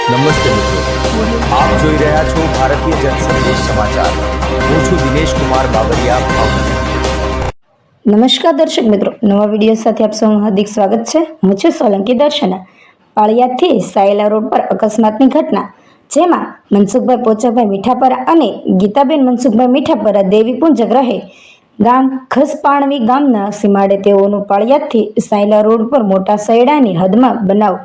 નમસ્તે મિત્રો, આપ જોઈ રહ્યા છો ભારતીય જનસંદેશ સમાચાર. હું છું દિનેશ કુમાર બાબરિયા, ભાવનગર. નમસ્કાર દર્શક મિત્રો, નવા વિડીયો સાથે આપ સૌનું હાર્દિક સ્વાગત છે. હું છું સોલંકી દર્શના. પાળિયાદથી સાયલા રોડ પર અકસ્માતની ઘટના, જેમાં મનસુખભાઈ પોચાભાઈ મીઠાપરા અને ગીતાબેન મનસુખભાઈ મીઠાપરા દેવીપુંજક રહે ગામ ખસપાણવી ગામના સીમાડે તેઓનું પાળિયાદથી સાયલા રોડ પર મોટા સૈડાની હદમાં બનાવ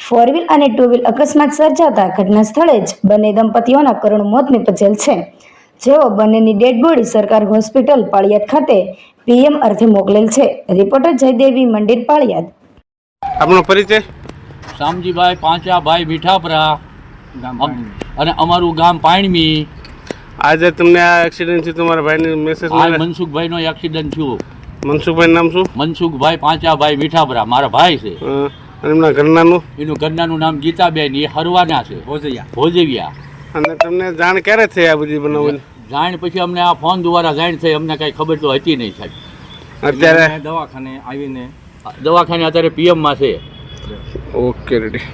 ફોર વ્હીલ અને ટુ વ્હીલ અકસ્માત સર્જાતા ઘટના સ્થળે જ બંને દંપતીઓના કરુણ મોત નીપજેલ છે. જેઓ બંનેની ડેડ બોડી સરકારી હોસ્પિટલ પાળિયાદ ખાતે પીએમ અર્થે મોકલેલ છે. રિપોર્ટર જયદેવી મંદિર, પાળિયાદ. આપનો પરિચય? શામજીભાઈ પાંચાભાઈ મીઠાપરા અને અમારું ગામ પાણમી. આજે તમને આ એક્સિડન્ટ થી તમારા ભાઈને મેસેજ આ મળ્યો? મનસુખભાઈનો એક્સિડન્ટ થયો. મનસુખભાઈ નામ શું? મનસુખભાઈ પાંચાભાઈ મીઠાપરા મારા ભાઈ છે. અને એમના ઘરનાનું? એનું ઘરનાનું નામ ગીતાબેન, એ હરવાના છે, ભોજવિયા. અને તમને જાણ ક્યારે થઈ આ બધી બનાવવાની? જાણ પછી અમને આ ફોન દ્વારા જાણ થઈ, અમને કઈ ખબર તો હતી નહીં સાહેબ. અત્યારે દવાખાને અત્યારે પીએમમાં છે. Okay, ready.